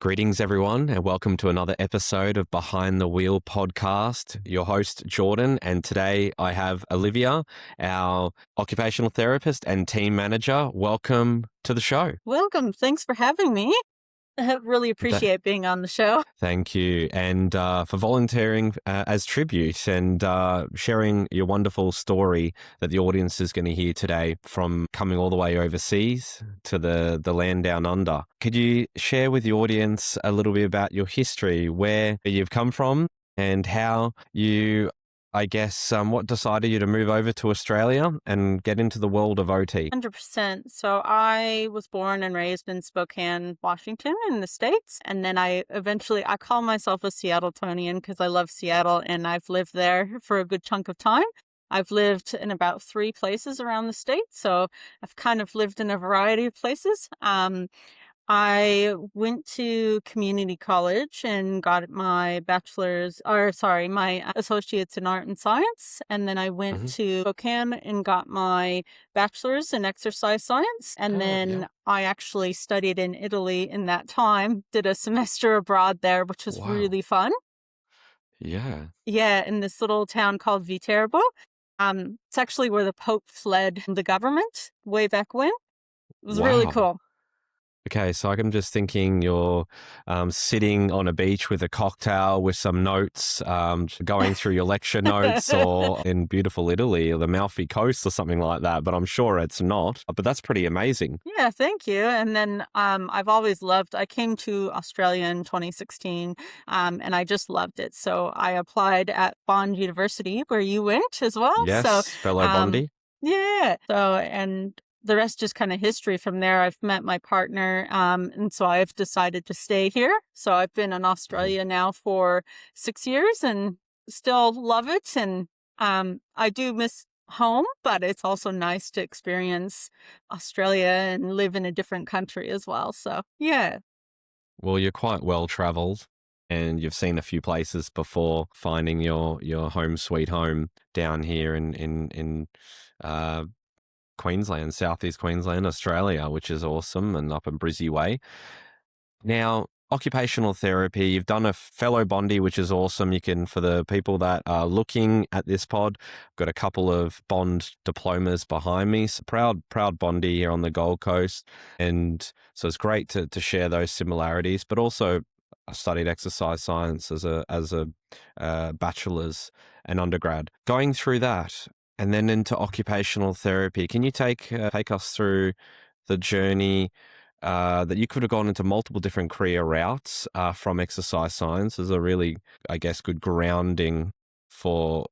Greetings, everyone, and welcome to another episode of Behind the Wheel podcast. Your host, Jordan, and today I have Olivia, our occupational therapist and team manager. Welcome to the show. Welcome. Thanks for having me. I really appreciate being on the show. Thank you. And for volunteering as tribute and sharing your wonderful story that the audience is going to hear today from coming all the way overseas to the land down under. Could you share with the audience a little bit about your history, where you've come from and how you, what decided you to move over to Australia and get into the world of OT? 100%. So I was born and raised in Spokane, Washington in the States. And then I call myself a Seattletonian because I love Seattle and I've lived there for a good chunk of time. I've lived in about 3 places around the state. So I've kind of lived in a variety of places. I went to community college and got my my associates in art and science. And then I went to Spokane and got my bachelor's in exercise science. And then I actually studied in Italy in that time, did a semester abroad there, which was really fun. Yeah. Yeah, in this little town called Viterbo. It's actually where the Pope fled the government way back when. It was really cool. Okay, so I'm just thinking you're sitting on a beach with a cocktail with some notes, going through your lecture notes, or in beautiful Italy or the Amalfi Coast or something like that, but I'm sure it's not. But that's pretty amazing. Yeah, thank you. And then I came to Australia in 2016 and I just loved it. So I applied at Bond University where you went as well. Yes, so, fellow Bondi. Yeah. And the rest is kind of history from there. I've met my partner, and so I've decided to stay here. So I've been in Australia now for 6 years and still love it. And I do miss home, but it's also nice to experience Australia and live in a different country as well. So, yeah. Well, you're quite well traveled and you've seen a few places before finding your home sweet home down here in Queensland, Southeast Queensland, Australia, which is awesome, and up in Brizzy Way. Now, occupational therapy, you've done a fellow Bondi, which is awesome. You can, for the people that are looking at this pod, got a couple of Bond diplomas behind me. So proud Bondi here on the Gold Coast. And so it's great to share those similarities, but also I studied exercise science as a bachelor's and undergrad. Going through that, and then into occupational therapy. Can you take us through the journey that you could have gone into multiple different career routes from exercise science as a really, good grounding for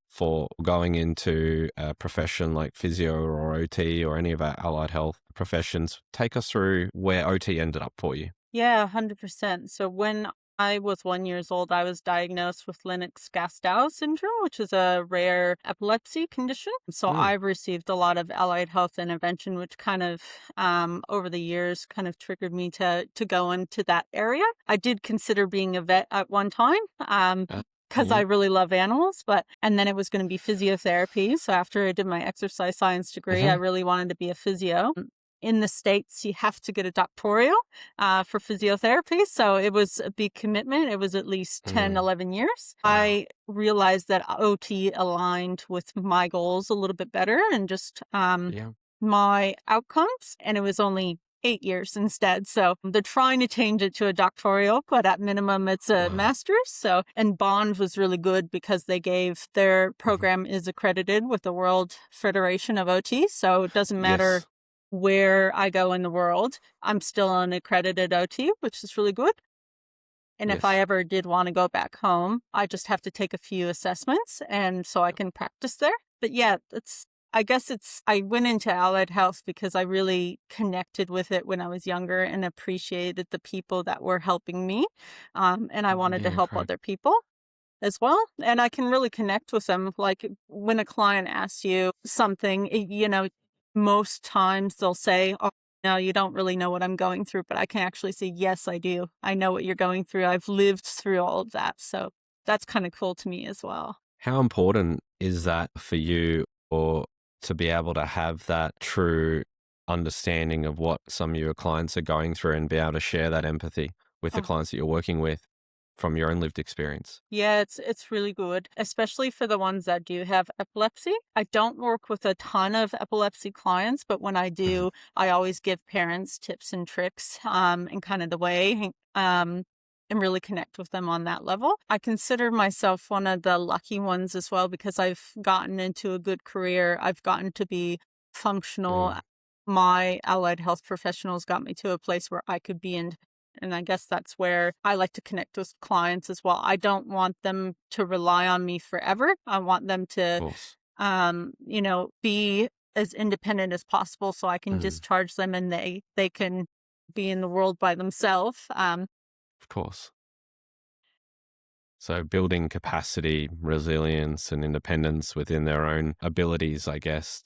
going into a profession like physio or OT or any of our allied health professions? Take us through where OT ended up for you. Yeah, 100%. So when I was 1 year old, I was diagnosed with Lennox-Gastaut syndrome, which is a rare epilepsy condition. So I've received a lot of allied health intervention, which kind of, over the years, kind of triggered me to go into that area. I did consider being a vet at one time. Because I really love animals, and then it was going to be physiotherapy. So after I did my exercise science degree, I really wanted to be a physio. In the States, you have to get a doctoral for physiotherapy. So it was a big commitment. It was at least 10, 11 years. Wow. I realized that OT aligned with my goals a little bit better and just my outcomes. And it was only 8 years instead. So they're trying to change it to a doctoral, but at minimum it's a master's. So, and Bond was really good because their program is accredited with the World Federation of OT. So it doesn't matter where I go in the world, I'm still an accredited OT, which is really good. And if I ever did want to go back home, I just have to take a few assessments and so I can practice there. But yeah, I went into allied health because I really connected with it when I was younger and appreciated the people that were helping me. And I wanted to help other people as well. And I can really connect with them. Like when a client asks you something, most times they'll say, "Oh, no, you don't really know what I'm going through," but I can actually say, "Yes, I do. I know what you're going through. I've lived through all of that." So that's kind of cool to me as well. How important is that for you, or to be able to have that true understanding of what some of your clients are going through and be able to share that empathy with the Oh, clients that you're working with from your own lived experience? yeah, it's really good, especially for the ones that do have epilepsy. I don't work with a ton of epilepsy clients, but when I Mhm. do, I always give parents tips and tricks, and kind of the way, and really connect with them on that level. I consider myself one of the lucky ones as well because I've gotten into a good career. I've gotten to be functional. Mm. My allied health professionals got me to a place where I could be in. And I guess that's where I like to connect with clients as well. I don't want them to rely on me forever. I want them Of to, course. be as independent as possible so I can Mm. discharge them and they can be in the world by themselves. Of course. So building capacity, resilience, and independence within their own abilities, I guess,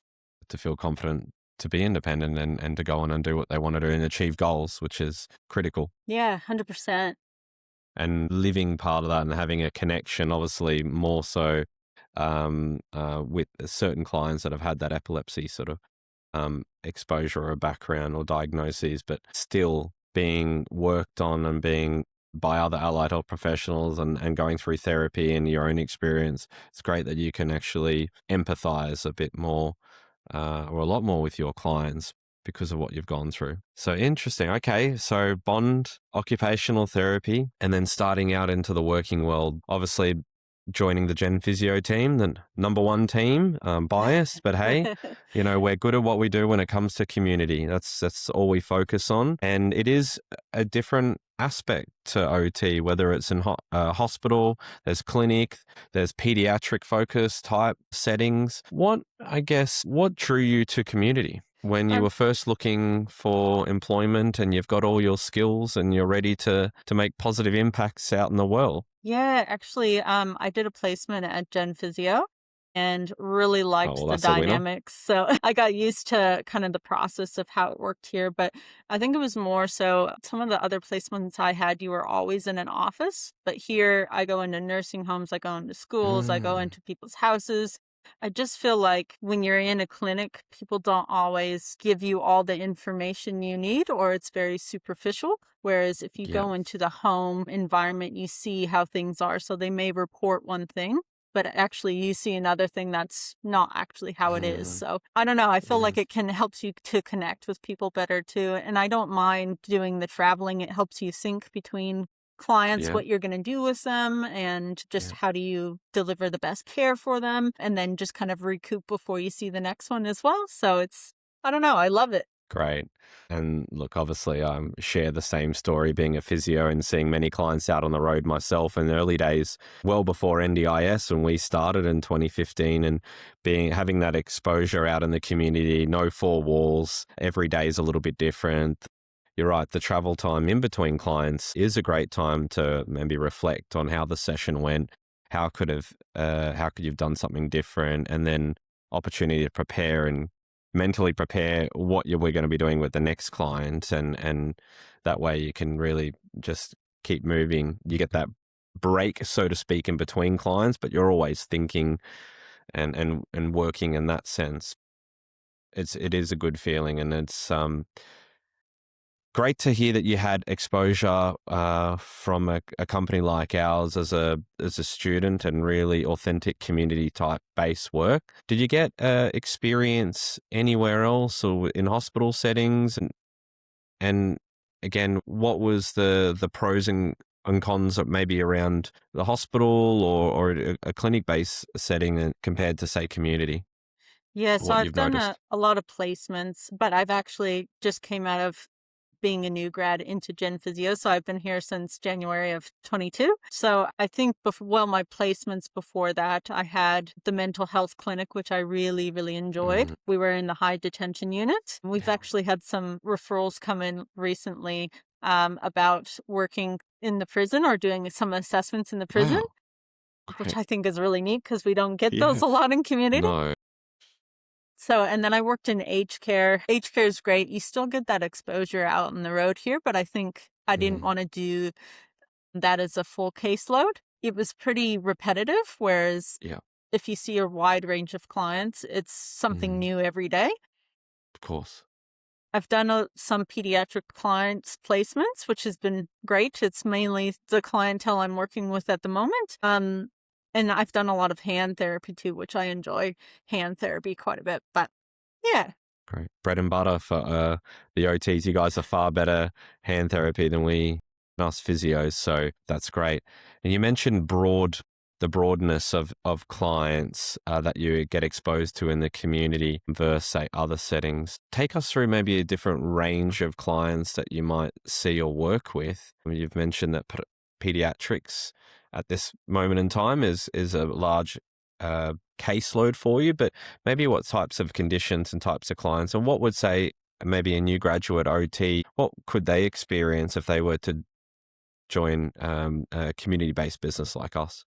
to feel confident to be independent and to go on and do what they want to do and achieve goals, which is critical. Yeah, 100%. And living part of that and having a connection, obviously, more so with certain clients that have had that epilepsy sort of exposure or background or diagnoses, but still being worked on and being by other allied health professionals and going through therapy and your own experience. It's great that you can actually empathize a bit more or a lot more with your clients because of what you've gone through. So interesting. Okay. So bond, occupational therapy, and then starting out into the working world. Obviously, joining the Gen Physio team, the number one team, biased, but hey, we're good at what we do when it comes to community. That's all we focus on. And it is a different aspect to OT, whether it's in hospital, there's clinic, there's pediatric focus type settings. What drew you to community? When you Um, were first looking for employment and you've got all your skills and you're ready to make positive impacts out in the world. yeah, actually, I did a placement at Gen Physio and really Oh, liked well, the that's a winner. dynamics. So I got used to kind of the process of how it worked here. But I think it was more so some of the other placements I had, you were always in an office. But here I go into nursing homes, I go into schools, I go Mm, into people's houses. I just feel like when you're in a clinic, people don't always give you all the information you need, or it's very superficial. Whereas if you yeah. go into the home environment, you see how things are. So they may report one thing, but actually you see another thing that's not actually how it is. Mm, So I don't know. I feel mm, like it can helps you to connect with people better too. And I don't mind doing the traveling. It helps you sync between clients, yeah. what you're going to do with them, and just Yeah. how do you deliver the best care for them, and then just kind of recoup before you see the next one as well. So I don't know. I love it. Great. And look, obviously, I share the same story being a physio and seeing many clients out on the road myself in the early days, well before NDIS when we started in 2015 and having that exposure out in the community, no four walls, every day is a little bit different. You're right, the travel time in between clients is a great time to maybe reflect on how the session went, how could you have done something different, and then opportunity to prepare and mentally prepare what we're going to be doing with the next client and that way you can really just keep moving. You get that break, so to speak, in between clients, but you're always thinking and working in that sense. It is a good feeling, and it's great to hear that you had exposure from a company like ours as a student and really authentic community type base work. Did you get experience anywhere else or in hospital settings? And again, what was the pros and cons of maybe around the hospital or a clinic based setting compared to say community? Yeah, so What I've you've done noticed? a lot of placements, but I've actually just came out of being a new grad into Gen Physio. So I've been here since January of 22. So I think, my placements before that, I had the mental health clinic, which I really, really enjoyed. Mm, We were in the high detention unit. We've yeah. actually had some referrals come in recently about working in the prison or doing some assessments in the prison, Wow. which Great. I think is really neat because we don't get those Yeah. a lot in community. No. So, and then I worked in aged care. Aged care is great. You still get that exposure out on the road here, but I think I didn't Mm, want to do that as a full caseload. It was pretty repetitive, whereas yeah. if you see a wide range of clients, it's something Mm, new every day. of course. I've done some pediatric clients placements, which has been great. It's mainly the clientele I'm working with at the moment. And I've done a lot of hand therapy too, which I enjoy hand therapy quite a bit. But yeah. Great. Bread and butter for the OTs. You guys are far better hand therapy than us physios. So that's great. And you mentioned the broadness of clients that you get exposed to in the community versus, say, other settings. Take us through maybe a different range of clients that you might see or work with. I mean, you've mentioned that pediatrics at this moment in time is a large caseload for you, but maybe what types of conditions and types of clients, and what would, say, maybe a new graduate OT, what could they experience if they were to join a community-based business like us?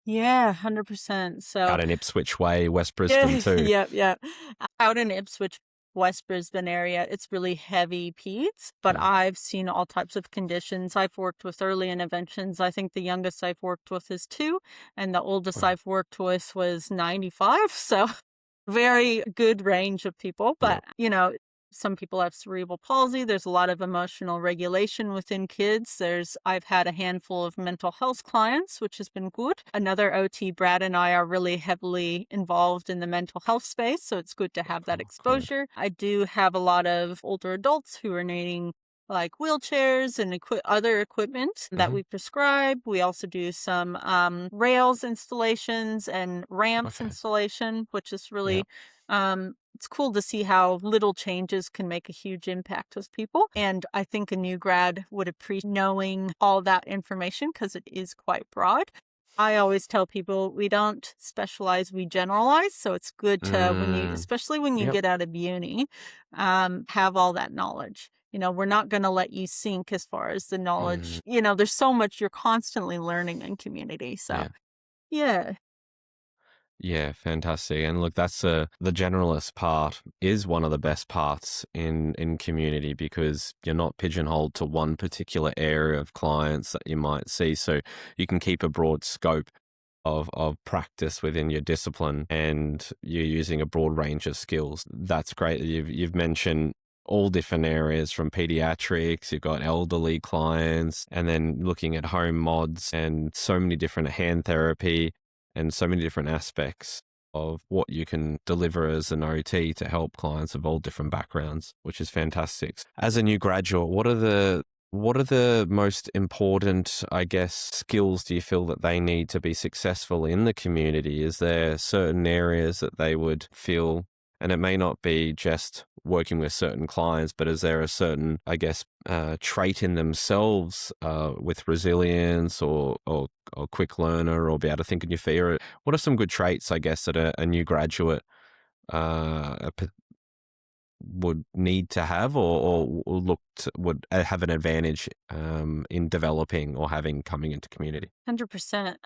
Yeah, 100%. So Out in Ipswich Way, West Brisbane yeah, too. yeah, yeah. Out in Ipswich, West Brisbane area, it's really heavy peds, but Yeah. I've seen all types of conditions. I've worked with early interventions. I think the youngest I've worked with is 2, and the oldest Wow. I've worked with was 95. So very good range of people. Yeah. But, some people have cerebral palsy. There's a lot of emotional regulation within kids. I've had a handful of mental health clients, which has been good. Another OT, Brad and I are really heavily involved in the mental health space, so it's good to have that Oh, good. exposure. I do have a lot of older adults who are needing like wheelchairs and other equipment that Hmm. we prescribe. We also do some rails installations and ramps Okay. installation, which is Yeah. really it's cool to see how little changes can make a huge impact with people. And I think a new grad would appreciate knowing all that information because it is quite broad. I always tell people we don't specialize, we generalize. So it's good to, Mm, especially when you yep. get out of uni, have all that knowledge. We're not going to let you sink as far as the Mm, knowledge. There's so much you're constantly learning in community. So, yeah. yeah, Yeah, fantastic. And look, that's the generalist part is one of the best parts in community because you're not pigeonholed to one particular area of clients that you might see. So you can keep a broad scope of practice within your discipline and you're using a broad range of skills. That's great. You've mentioned all different areas from pediatrics, you've got elderly clients, and then looking at home mods and so many different hand therapy and so many different aspects of what you can deliver as an OT to help clients of all different backgrounds, which is fantastic. As a new graduate, what are the most important, I guess, skills do you feel that they need to be successful in the community? Is there certain areas that they would feel, and it may not be just working with certain clients, but is there a certain, I guess, trait in themselves with resilience or quick learner or be able to think on your feet? Or what are some good traits, I guess, that a new graduate uh, would need to have or would have an advantage in developing or having coming into community? 100%.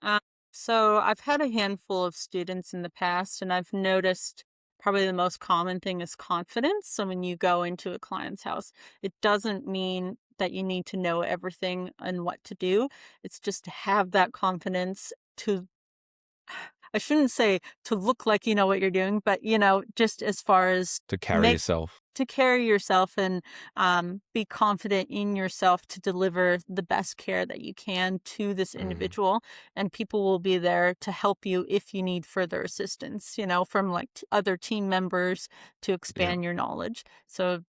So I've had a handful of students in the past, and I've noticed probably the most common thing is confidence. So when you go into a client's house, it doesn't mean that you need to know everything and what to do. It's just to have that confidence to I shouldn't say to look like you know what you're doing, but just as far as To carry make yourself. to carry yourself and be confident in yourself to deliver the best care that you can to this Mm, individual. And people will be there to help you if you need further assistance, from like other team members to yeah. expand your knowledge. So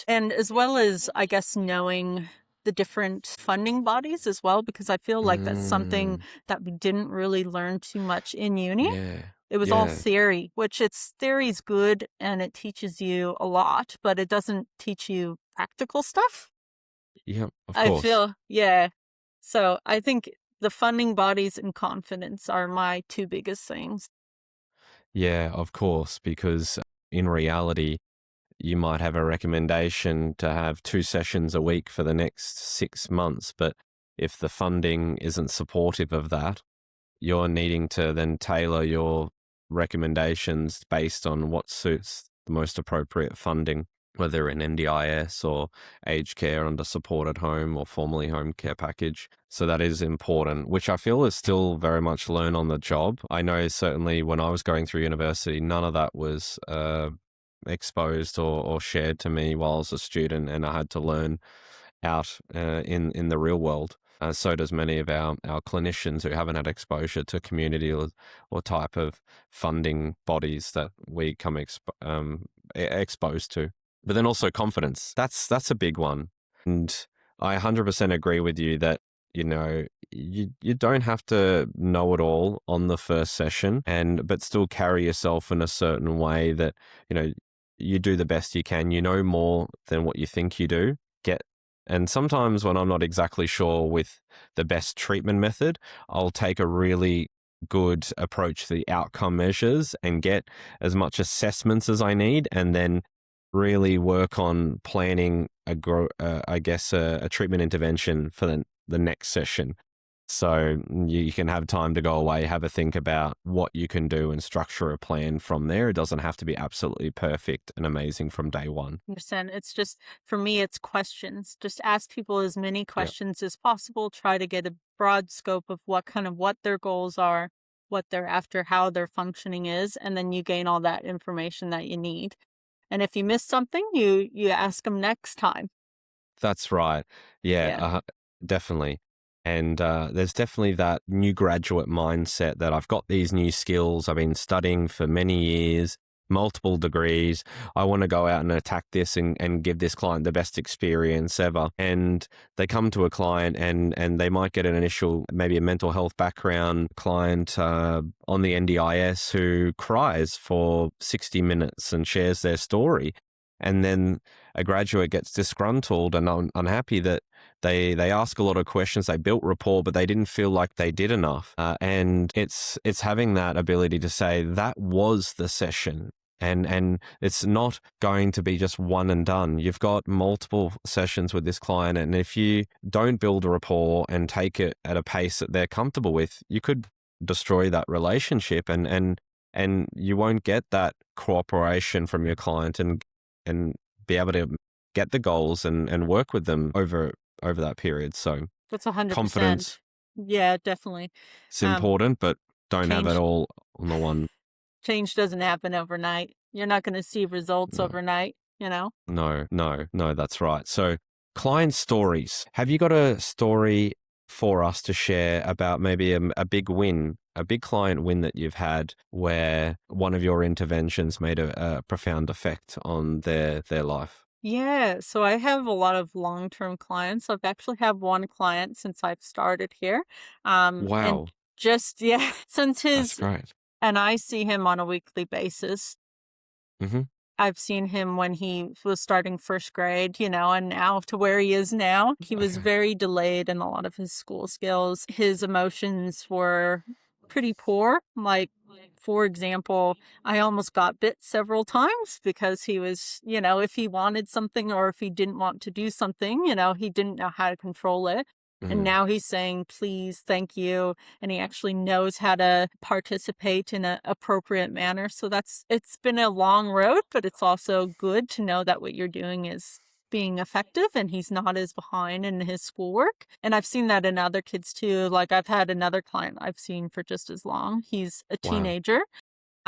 and as well as, I guess, knowing the different funding bodies as well, because I feel like that's something Mm, that we didn't really learn too much in uni. yeah. It was all Yeah. theory, which theory's good and it teaches you a lot, but it doesn't teach you practical stuff. Yeah. Of I course. feel, yeah. So I think the funding bodies and confidence are my 2 biggest things. Yeah. Of course. Because in reality, you might have a recommendation to have 2 sessions a week for the next 6 months, but if the funding isn't supportive of that, you're needing to then tailor your recommendations based on what suits the most appropriate funding, whether in NDIS or aged care under supported home or formerly home care package. So that is important, which I feel is still very much learn on the job. I know certainly when I was going through university, none of that was exposed or shared to me while I was a student, and I had to learn out in the real world. So does many of our clinicians who haven't had exposure to community or type of funding bodies that we come exposed to. But then also confidence. That's a big one. And I 100% agree with you that, you don't have to know it all on the first session, but still carry yourself in a certain way that, you know, you do the best you can. You know more than what you think you do. And sometimes when I'm not exactly sure with the best treatment method, I'll take a really good approach to the outcome measures and get as much assessments as I need, and then really work on planning a treatment intervention for the next session. So you can have time to go away, have a think about what you can do and structure a plan from there. It doesn't have to be absolutely perfect and amazing from day one. 100%. It's just, for me, it's questions. Just ask people as many Yeah, questions as possible. Try to get a broad scope of what their goals are, what they're after, how their functioning is, and then you gain all that information that you need. And if you miss something, you ask them next time. that's right. Yeah, Yeah. definitely. And there's definitely that new graduate mindset that I've got these new skills. I've been studying for many years, multiple degrees. I want to go out and attack this and give this client the best experience ever. And they come to a client and they might get an initial, maybe a mental health background client on the NDIS who cries for 60 minutes and shares their story. And then a graduate gets disgruntled and unhappy that they ask a lot of questions. They built rapport, but they didn't feel like they did enough. And it's having that ability to say that was the session. And it's not going to be just one and done. You've got multiple sessions with this client, and if you don't build a rapport and take it at a pace that they're comfortable with, you could destroy that relationship, and you won't get that cooperation from your client and be able to get the goals and work with them over that period. So That's 100%. confidence Yeah, definitely. is Um, important, but don't have it change all on the one. change doesn't happen overnight. You're not going to see results No, overnight, you know? no, that's right. So client stories. Have you got a story for us to share about maybe a big win, a big client win that you've had where one of your interventions made a profound effect on their life? Yeah, so I have a lot of long-term clients. I've actually had one client since I've started here. And Wow, just, yeah, since that's his, great. and I see him on a weekly basis. Hmm. I've seen him when he was starting first grade, and now to where he is now. He was Okay. very delayed in a lot of his school skills. His emotions were pretty poor. Like, for example, I almost got bit several times because he was, if he wanted something or if he didn't want to do something, he didn't know how to control it. And Mhm. now he's saying, please, thank you. And he actually knows how to participate in an appropriate manner. So it's been a long road, but it's also good to know that what you're doing is being effective and he's not as behind in his schoolwork. And I've seen that in other kids too. Like I've had another client I've seen for just as long. He's a Wow. teenager.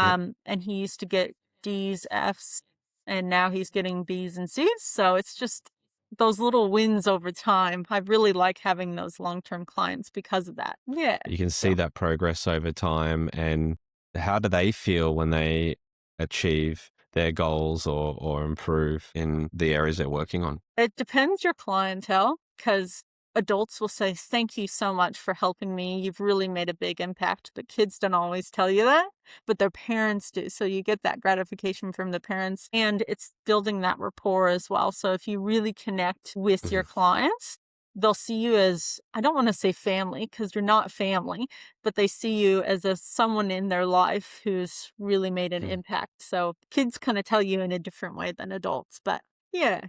Yep. And he used to get D's, F's, and now he's getting B's and C's. So it's just those little wins over time. I really like having those long-term clients because of that. Yeah. You can see So that progress over time. And how do they feel when they achieve their goals or improve in the areas they're working on? it depends your clientele because adults will say, thank you so much for helping me. You've really made a big impact. But kids don't always tell you that, but their parents do. So you get that gratification from the parents and it's building that rapport as well. So if you really connect with your Mhm. clients, they'll see you as, I don't want to say family because you're not family, but they see you as someone in their life who's really made an Mhm. impact. So kids kind of tell you in a different way than adults, but yeah.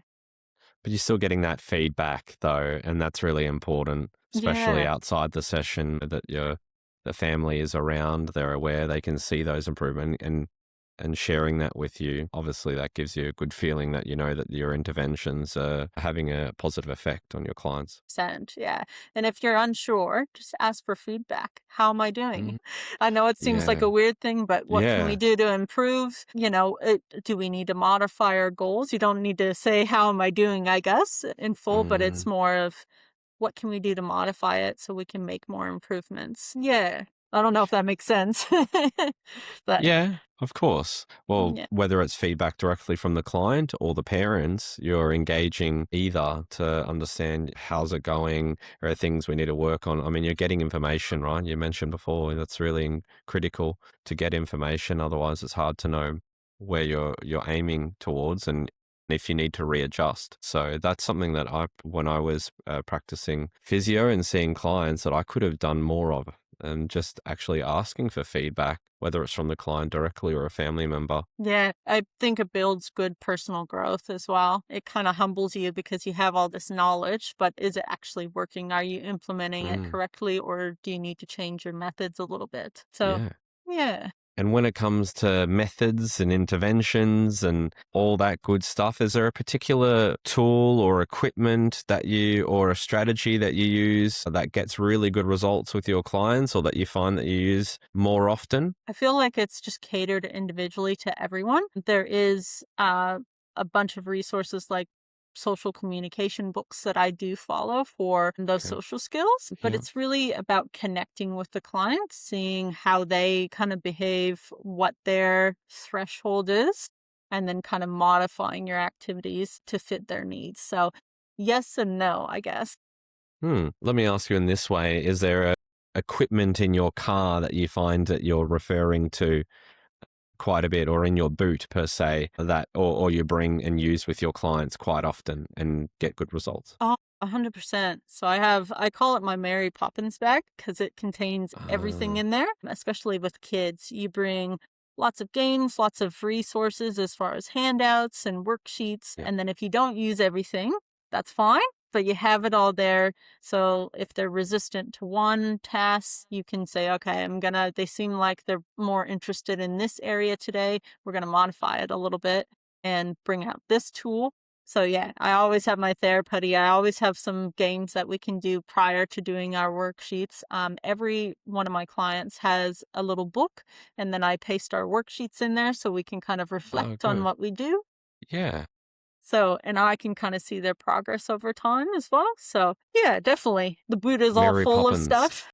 But you're still getting that feedback though, and that's really important, especially Yeah. outside the session that the family is around, they're aware, they can see those improvement. And and sharing that with you, obviously that gives you a good feeling that you know that your interventions are having a positive effect on your clients. Yeah. And if you're unsure, just ask for feedback. How am I doing? Mhm. I know it seems like Yeah. a weird thing, but what can we Yeah. do to improve? Do we need to modify our goals? You don't need to say, how am I doing, I guess, in full, but it's Mm. more of what can we do to modify it so we can make more improvements? Yeah. I don't know if that makes sense. But Yeah, of course. Well, yeah. whether it's feedback directly from the client or the parents, you're engaging either to understand how's it going, or are things we need to work on. I mean, you're getting information, right? You mentioned before that's really critical to get information. Otherwise, it's hard to know where you're aiming towards and if you need to readjust. So that's something that when I was practicing physio and seeing clients, that I could have done more of, and just actually asking for feedback, whether it's from the client directly or a family member. Yeah, I think it builds good personal growth as well. It kind of humbles you because you have all this knowledge, but is it actually working? Are you implementing it Mm, correctly, or do you need to change your methods a little bit? So, yeah. yeah. And when it comes to methods and interventions and all that good stuff, is there a particular tool or equipment or a strategy that you use that gets really good results with your clients, or that you find that you use more often? I feel like it's just catered individually to everyone. There is a bunch of resources like social communication books that I do follow for those Okay. social skills, but Yeah. it's really about connecting with the client, seeing how they kind of behave, what their threshold is, and then kind of modifying your activities to fit their needs. So, yes and no, I guess. Let me ask you in this way. Is there a equipment in your car that you find that you're referring to quite a bit, or in your boot per se, that or you bring and use with your clients quite often and get good results? Oh, 100%. So I call it my Mary Poppins bag because it contains everything Uh, in there, especially with kids. You bring lots of games, lots of resources as far as handouts and worksheets. yeah. And then if you don't use everything, that's fine, but you have it all there. So if they're resistant to one task, you can say, okay, they seem like they're more interested in this area today. We're going to modify it a little bit and bring out this tool. So yeah, I always have my therapy. I always have some games that we can do prior to doing our worksheets. Every one of my clients has a little book, and then I paste our worksheets in there so we can kind of Oh, reflect on good. what we do. Yeah. So, and I can kind of see their progress over time as well. So yeah, definitely. The boot is all Mary full of Poppins. stuff.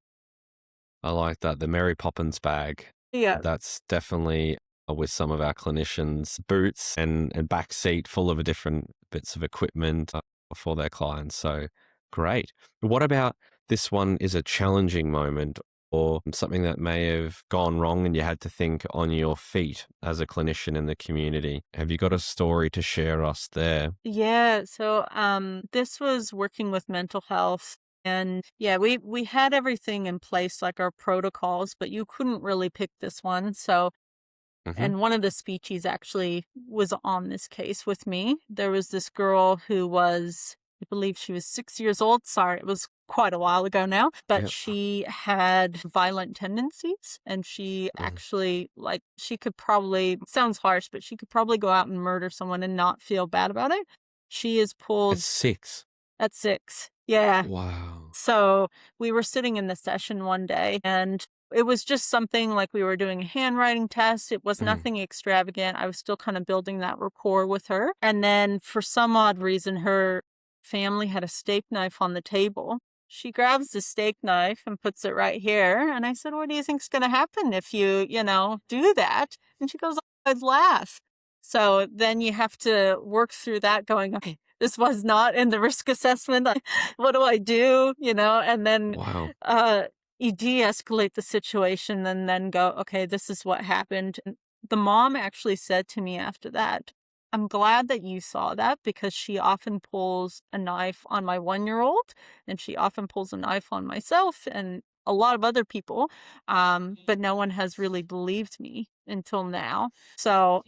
I like that. The Mary Poppins bag. Yeah. That's definitely with some of our clinicians' boots and back seat full of different bits of equipment for their clients. So great. What about this one is a challenging moment, or something that may have gone wrong and you had to think on your feet as a clinician in the community? Have you got a story to share us there? Yeah, so this was working with mental health, and yeah, we had everything in place like our protocols, but you couldn't really pick this one. So, Hmm. and one of the speechies actually was on this case with me. There was this girl who was, I believe she was 6 years old. Sorry, it was quite a while ago now, but Yeah. she had violent tendencies, and she Mm. actually, like, she could probably, sounds harsh, but she could probably go out and murder someone and not feel bad about it. She is It's pulled 6. at 6. Yeah. Wow. So we were sitting in the session one day, and it was just something like we were doing a handwriting test. It was Mm. nothing extravagant. I was still kind of building that rapport with her. And then for some odd reason, her family had a steak knife on the table. She grabs the steak knife and puts it right here. And I said, what do you think's going to happen if you do that? And she goes, I'd laugh. So then you have to work through that going, okay, this was not in the risk assessment. What do I do? And then Wow. uh, you de-escalate the situation and then go, okay, this is what happened. And the mom actually said to me after that, I'm glad that you saw that because she often pulls a knife on my 1-year-old, and she often pulls a knife on myself and a lot of other people. But no one has really believed me until now. So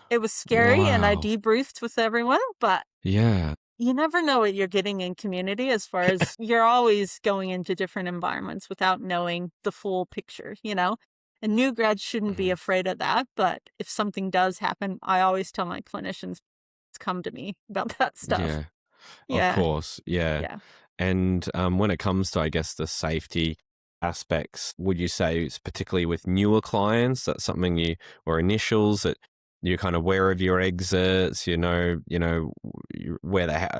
it was scary, and I Wow. debriefed with everyone, but Yeah. you never know what you're getting in community as far as you're always going into different environments without knowing the full picture. And new grads shouldn't be Mhm. afraid of that, but if something does happen, I always tell my clinicians to come to me about that stuff. Yeah. Of Yeah, course, yeah. yeah. And when it comes to, I guess, the safety aspects, would you say it's particularly with newer clients, that's something you or initials that you're kind of aware of your exits, where the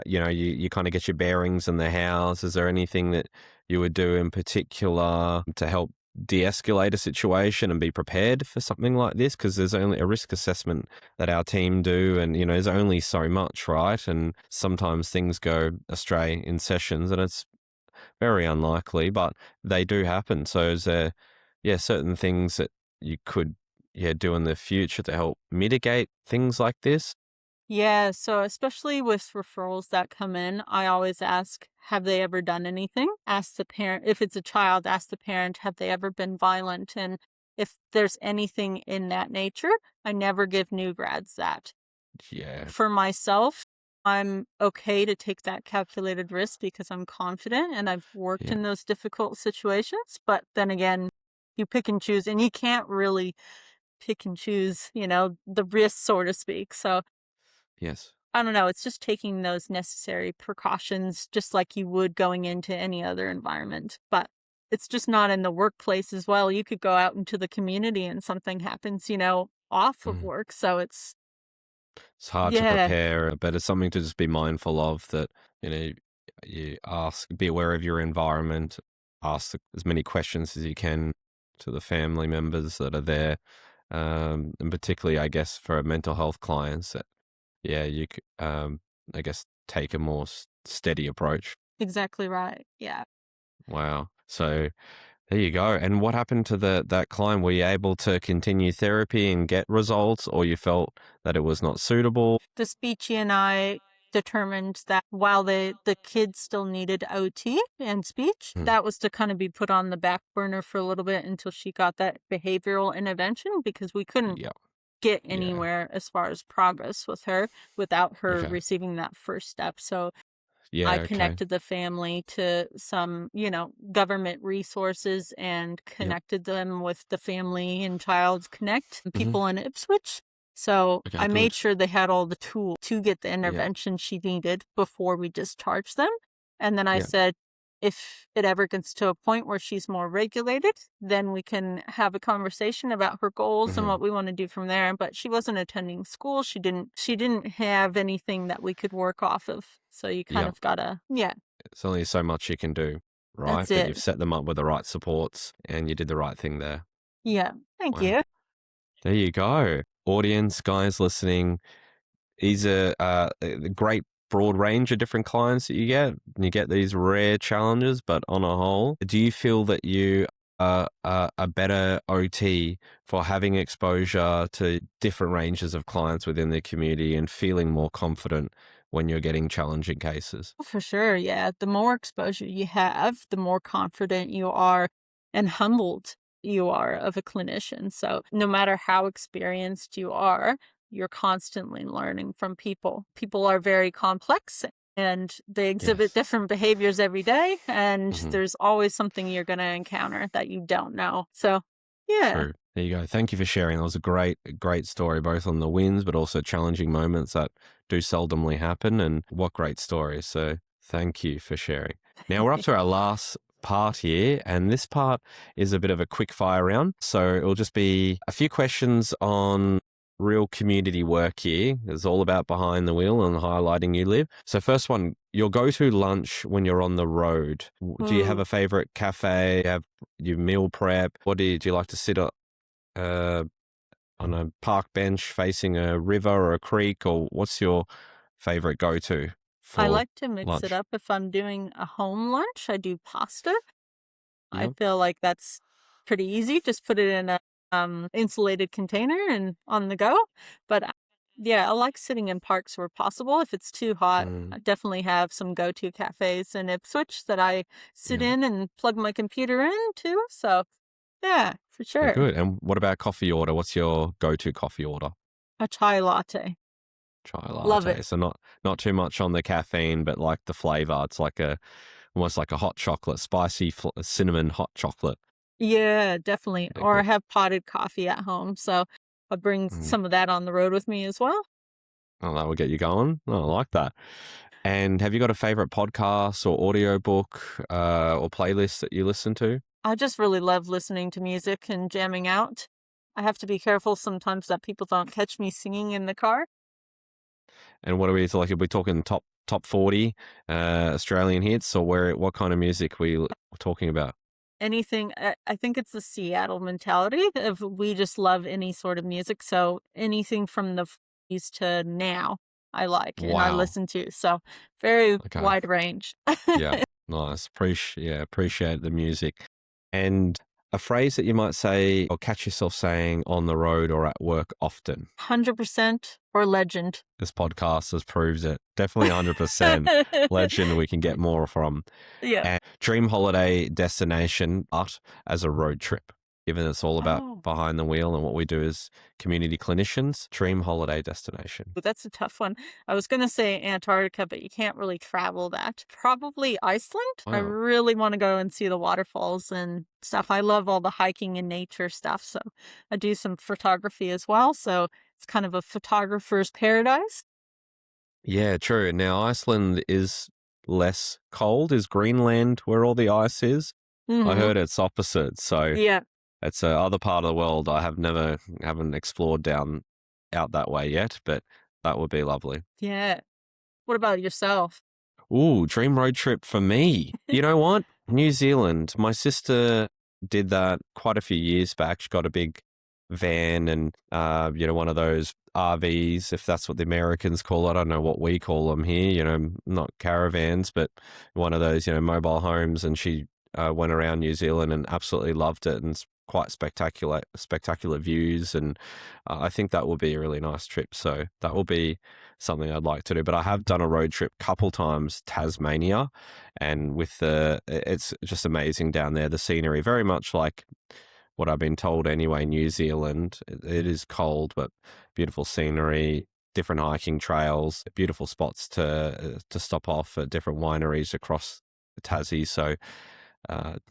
you kind of get your bearings in the house. Is there anything that you would do in particular to help de-escalate a situation and be prepared for something like this? Because there's only a risk assessment that our team do, and there's only so much, right? And sometimes things go astray in sessions, and it's very unlikely, but they do happen. So is there, certain things that you could, do in the future to help mitigate things like this? Yeah, so especially with referrals that come in, I always ask, have they ever done anything? Ask the parent, if it's a child, ask the parent, have they ever been violent? And if there's anything in that nature, I never give new grads that. Yeah, For myself, I'm okay to take that calculated risk because I'm confident and I've worked yeah, in those difficult situations. But then again, you pick and choose, and you can't really pick and choose, the risks, so to speak. So yes, I don't know, it's just taking those necessary precautions just like you would going into any other environment. But it's just not in the workplace as well. You could go out into the community and something happens, off of mm. work. So It's hard to yeah, prepare, but it's something to just be mindful of that, be aware of your environment, ask as many questions as you can to the family members that are there. And particularly, I guess, for mental health clients that, I guess, take a more steady approach. exactly right. Yeah. Wow. So there you go. And what happened to that client? Were you able to continue therapy and get results, or you felt that it was not suitable? The speechy and I determined that while the kids still needed OT and speech, Mm, that was to kind of be put on the back burner for a little bit until she got that behavioral intervention because we couldn't yeah. get Yeah. anywhere as far as progress with her without her Okay. receiving that first step. So I Yeah. Okay. connected the family to some, government resources and Yep. connected them with the Family and Child's Connect Hmm. people in Ipswich. So Okay. I made Good. sure they had all the tools to get the Yeah. intervention she needed before we discharged them. And then I Yeah. said, if it ever gets to a point where she's more regulated, then we can have a conversation about her goals and Hmm. what we want to do from there. But she wasn't attending school. She didn't have anything that we could work off of. So you kind Yeah. of gotta, yeah, It's only so much you can do, right? that's But it. you've set them up with the right supports, and you did the right thing there. Yeah. Thank Wow. you. There you go. Audience, guys listening, these are a great broad range of different clients that you get. You get these rare challenges, but on a whole, do you feel that you are a better OT for having exposure to different ranges of clients within the community and feeling more confident when you're getting challenging cases? For sure. Yeah. The more exposure you have, the more confident you are and humbled you are of a clinician. So no matter how experienced you are, you're constantly learning from people. People are very complex and they exhibit Yes. different behaviors every day. And Hmm. there's always something you're going to encounter that you don't know. So, yeah. True. There you go. Thank you for sharing. That was a great story, both on the wins, but also challenging moments that do seldomly happen. And what great stories. So thank you for sharing. Now we're up to our last part here, and this part is a bit of a quick fire round. So it'll just be a few questions on real community work here. It's all about behind the wheel and highlighting you live. So first one, your go-to lunch when you're on the road. Do you have Ooh, a favorite cafe? Have you meal prep? What do you like to sit uh, on a park bench facing a river or a creek, or what's your favorite go-to I for like to mix it lunch? up. If I'm doing a home lunch, I do pasta. I Yeah. feel like that's pretty easy. Just put it in a insulated container and on the go. But yeah, I like sitting in parks where possible. If it's too hot, Mm, I definitely have some go-to cafes in Ipswich that I sit yeah. in and plug my computer in too. So yeah, for Yeah, sure. good. And what about coffee order? What's your go-to coffee order? A chai latte. Chai Love it. latte. So not too much on the caffeine, but like the flavor. It's like a almost like a hot chocolate, spicy cinnamon hot chocolate. Yeah, definitely. Yeah, Or I good. have potted coffee at home, so I'll bring Mm. some of that on the road with me as well. Oh, that will get you going. Oh, I like that. And have you got a favorite podcast or audiobook or playlist that you listen to? I just really love listening to music and jamming out. I have to be careful sometimes that people don't catch me singing in the car. And what are we like? Are we talking top 40 Australian hits, or what kind of music we're talking about? Anything, I think it's the Seattle mentality of we just love any sort of music. So anything from the 40s to now, I like and I Wow. listen to. So very Okay. wide range. Yeah. Nice. Appreciate the music. And a phrase that you might say or catch yourself saying on the road or at work often. 100% or legend. This podcast has proved it. Definitely 100% legend we can get more from. Yeah. And dream holiday destination, but as a road trip. Given it's all about Oh, behind the wheel and what we do as community clinicians, dream holiday destination. that's a tough one. I was going to say Antarctica, but you can't really travel that. Probably Iceland. I Wow. really want to go and see the waterfalls and stuff. I love all the hiking and nature stuff. So I do some photography as well. So it's kind of a photographer's paradise. Yeah, true. Now, Iceland is less cold. Is Greenland where all the ice is? I Hmm. heard it's opposite. So Yeah. it's a other part of the world I haven't explored down out that way yet, but that would be lovely. Yeah. What about yourself? Ooh, dream road trip for me. You know what? New Zealand. My sister did that quite a few years back. She got a big van and, one of those RVs, if that's what the Americans call it. I don't know what we call them here, not caravans, but one of those, mobile homes. And she went around New Zealand and absolutely loved it. And it's quite spectacular views. And I think that will be a really nice trip. So that will be something I'd like to do. But I have done a road trip couple times, Tasmania, and it's just amazing down there. The scenery, very much like what I've been told anyway, New Zealand. It is cold, but beautiful scenery, different hiking trails, beautiful spots to stop off at different wineries across Tassie. So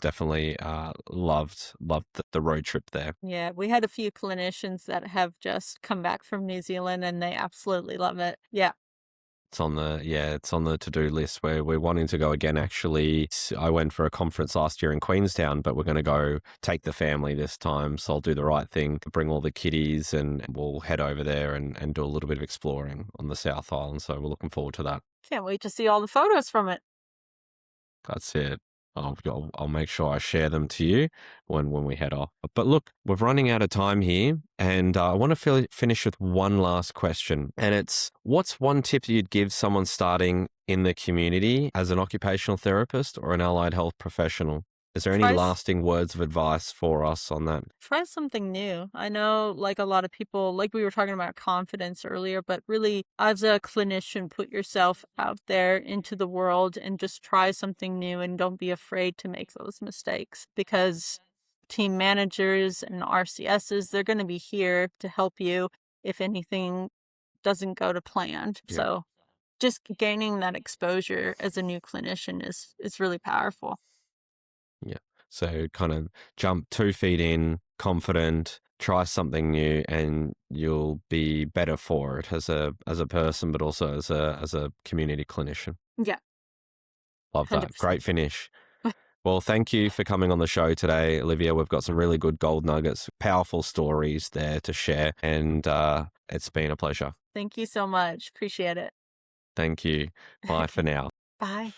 definitely loved the road trip there. Yeah, we had a few clinicians that have just come back from New Zealand and they absolutely love it. Yeah. It's on the to-do list where we're wanting to go again. Actually, I went for a conference last year in Queenstown, but we're going to go take the family this time. So I'll do the right thing, bring all the kiddies, and we'll head over there and do a little bit of exploring on the South Island. So we're looking forward to that. Can't wait to see all the photos from it. That's it. I'll make sure I share them to you when we head off. But look, we're running out of time here, and I want to finish with one last question. And it's, what's one tip you'd give someone starting in the community as an occupational therapist or an allied health professional? Is there any Try lasting words of advice for us on that? try something new. I know like a lot of people, like we were talking about confidence earlier, but really as a clinician, put yourself out there into the world and just try something new and don't be afraid to make those mistakes because team managers and RCSs, they're going to be here to help you if anything doesn't go to plan. Yeah. So just gaining that exposure as a new clinician is really powerful. Yeah. So kind of jump 2 feet in, confident, try something new, and you'll be better for it as a person, but also as a community clinician. Yeah, Love that. 100%. Great finish. Well, thank you for coming on the show today, Olivia. We've got some really good gold nuggets, powerful stories there to share, and it's been a pleasure. Thank you so much. Appreciate it. Thank you. Bye for now. Bye.